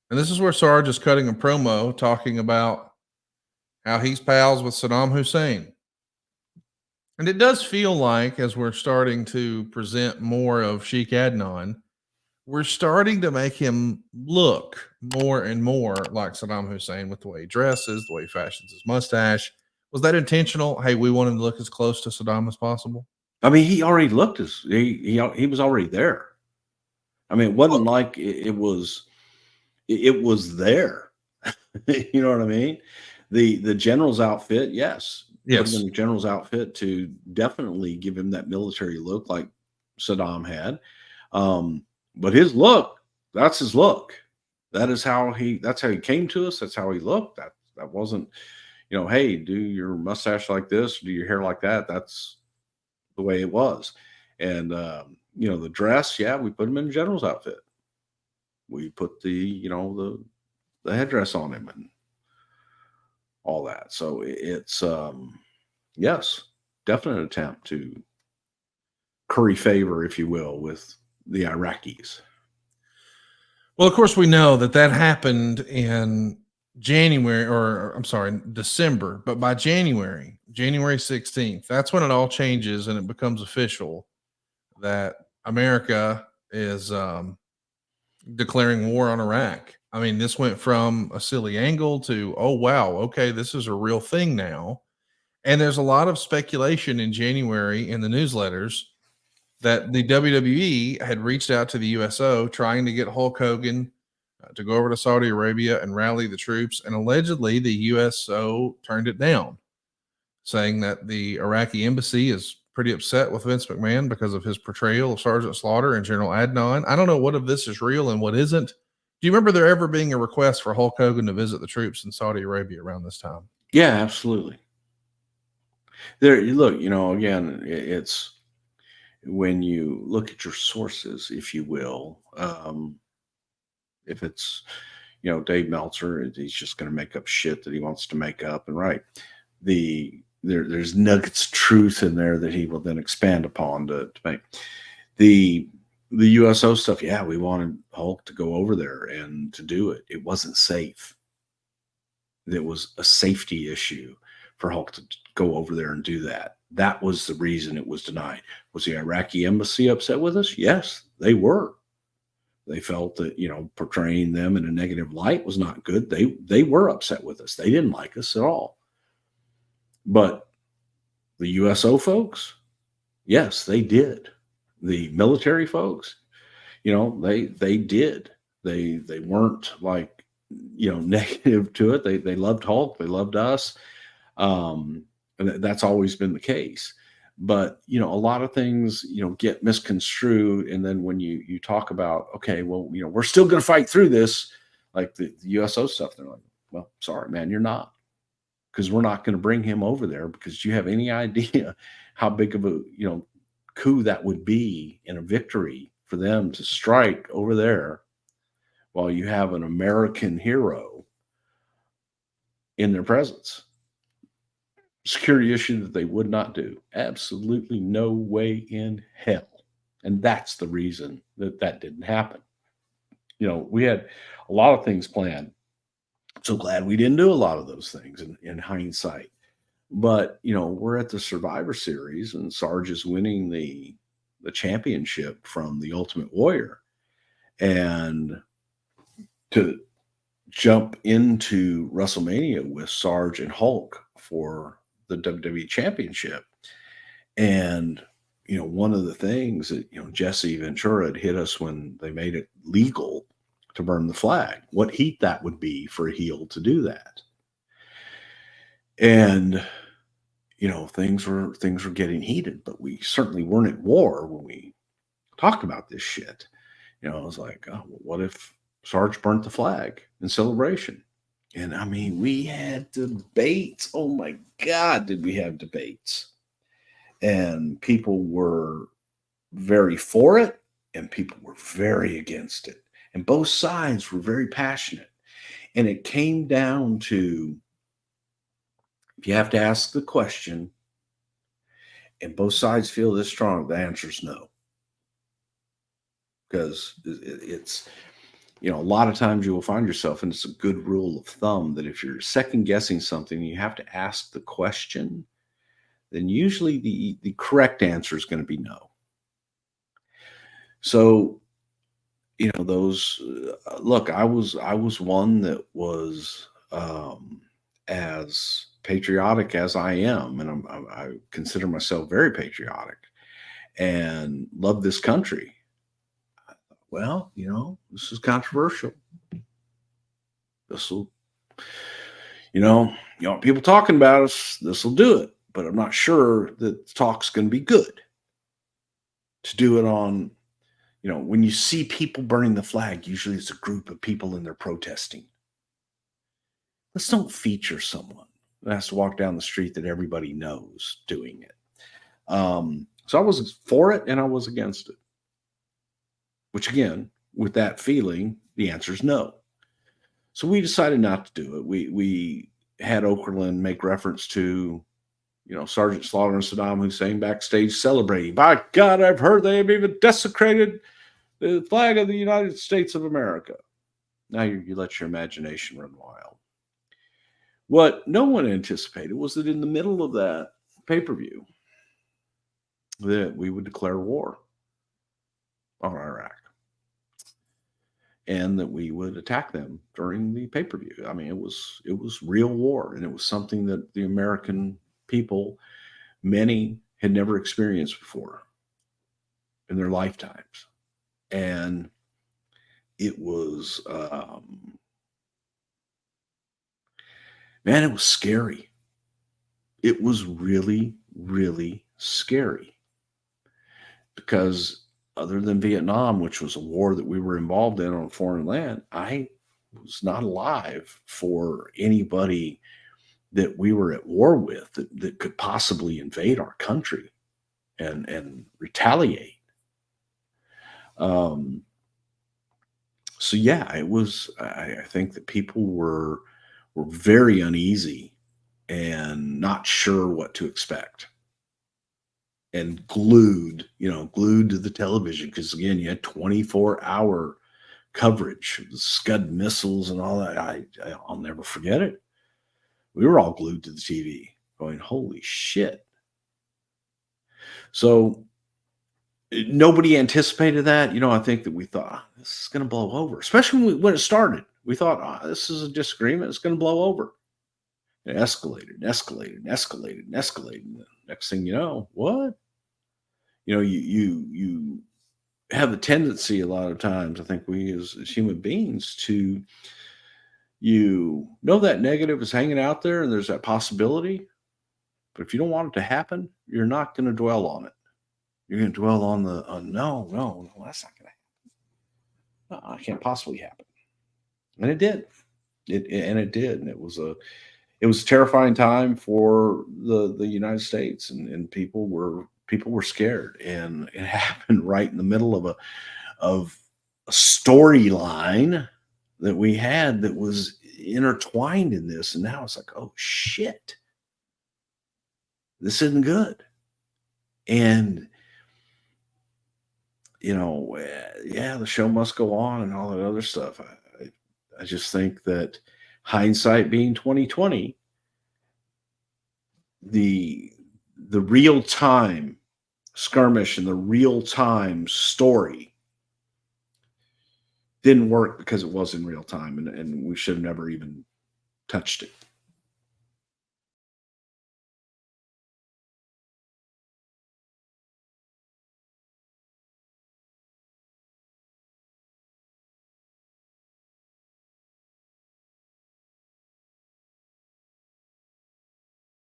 And this is where Sarge is cutting a promo talking about how he's pals with Saddam Hussein. And it does feel like, as we're starting to present more of Sheik Adnan, we're starting to make him look more and more like Saddam Hussein with the way he dresses, the way he fashions his mustache. Was that intentional? Hey, we want him to look as close to Saddam as possible. I mean, he already looked as he was already there. I mean, it wasn't Well, like it was there. You know what I mean? The general's outfit, yes, put him in yes. the general's outfit to definitely give him that military look like Saddam had. Um, but his look, that's his look. That's how he came to us. That's how he looked. That wasn't, hey, do your mustache like this, do your hair like that. That's the way it was. And the dress, yeah, we put him in a general's outfit. We put the headdress on him and all that. So it's yes, definite attempt to curry favor, if you will, with the Iraqis. Well, of course, we know that that happened in January, or I'm sorry, December. But by January 16th, that's when it all changes and it becomes official that America is declaring war on Iraq. I mean, this went from a silly angle to, oh, wow, okay, this is a real thing now. And there's a lot of speculation in January in the newsletters that the WWE had reached out to the USO trying to get Hulk Hogan to go over to Saudi Arabia and rally the troops. And allegedly, the USO turned it down, saying that the Iraqi embassy is pretty upset with Vince McMahon because of his portrayal of Sergeant Slaughter and General Adnan. I don't know what of this is real and what isn't. Do you remember there ever being a request for Hulk Hogan to visit the troops in Saudi Arabia around this time? Yeah, absolutely. There, you look, again, it's when you look at your sources, if you will. If it's Dave Meltzer, he's just going to make up shit that he wants to make up, and right, there's nuggets of truth in there that he will then expand upon to make the USO stuff. Yeah, we wanted Hulk to go over there and to do it. It wasn't safe. It was a safety issue for Hulk to go over there and do that. That was the reason it was denied. Was the Iraqi embassy upset with us? Yes, they were. They felt that portraying them in a negative light was not good. They were upset with us. They didn't like us at all. But the USO folks, yes, they did. The military folks, they did. They weren't like negative to it. They loved Hulk. They loved us. And that's always been the case. But a lot of things get misconstrued, and then when you talk about, okay, well, we're still going to fight through this, like the USO stuff, they're like, well, sorry, man, you're not, because we're not going to bring him over there, because you have any idea how big of a coup that would be in a victory for them to strike over there while you have an American hero in their presence. Security issue that they would not do. Absolutely no way in hell. And that's the reason that didn't happen. We had a lot of things planned. So glad we didn't do a lot of those things in hindsight. But, we're at the Survivor Series and Sarge is winning the championship from the Ultimate Warrior. And to jump into WrestleMania with Sarge and Hulk for the WWE Championship. And, one of the things that, Jesse Ventura had hit us when they made it legal to burn the flag, what heat that would be for a heel to do that. And, things were getting heated, but we certainly weren't at war when we talked about this shit. I was like, oh, well, what if Sarge burnt the flag in celebration? And I mean, we had debates. Oh my God, did we have debates? And people were very for it, and people were very against it. And both sides were very passionate. And it came down to, if you have to ask the question, and both sides feel this strong, the answer is no. Because it's, a lot of times you will find yourself, and it's a good rule of thumb that if you're second guessing something, you have to ask the question, then usually the correct answer is going to be no. So, those look, I was one that was as patriotic as I am, and I consider myself very patriotic and love this country. Well, this is controversial. This will, people talking about us, this will do it. But I'm not sure that the talk's going to be good to do it on, when you see people burning the flag, usually it's a group of people and they're protesting. Let's don't feature someone that has to walk down the street that everybody knows doing it. So I was for it and I was against it. Which again, with that feeling, the answer is no. So we decided not to do it. We had Okerlund make reference to, Sergeant Slaughter and Saddam Hussein backstage celebrating. By God, I've heard they have even desecrated the flag of the United States of America. Now you let your imagination run wild. What no one anticipated was that in the middle of that pay-per-view, that we would declare war on Iraq. And that we would attack them during the pay-per-view. I mean, it was real war, and it was something that the American people, many had never experienced before in their lifetimes. And it was, man, it was scary. It was really, really scary. Because other than Vietnam, which was a war that we were involved in on foreign land, I was not alive for anybody that we were at war with that could possibly invade our country and retaliate. So yeah, it was. I think that people were very uneasy and not sure what to expect. And glued to the television. Because again, you had 24-hour coverage, the Scud missiles and all that. I'll never forget it. We were all glued to the TV going, holy shit. So nobody anticipated that. I think that we thought, this is going to blow over, especially when it started. We thought, this is a disagreement. It's going to blow over. It escalated, escalated, escalated, escalated. And the next thing you know, what? You have a tendency a lot of times, I think we as human beings, to, that negative is hanging out there and there's that possibility. But if you don't want it to happen, you're not going to dwell on it. You're going to dwell on no, that's not going to happen. No, it can't possibly happen. And it did. It did. And it was a terrifying time for the United States, and people were scared, and it happened right in the middle of a storyline that we had that was intertwined in this. And now it's like, oh shit, this isn't good. And the show must go on and all that other stuff. I just think that hindsight being 2020, the real time skirmish and the real time story didn't work because it was in real time, and we should have never even touched it.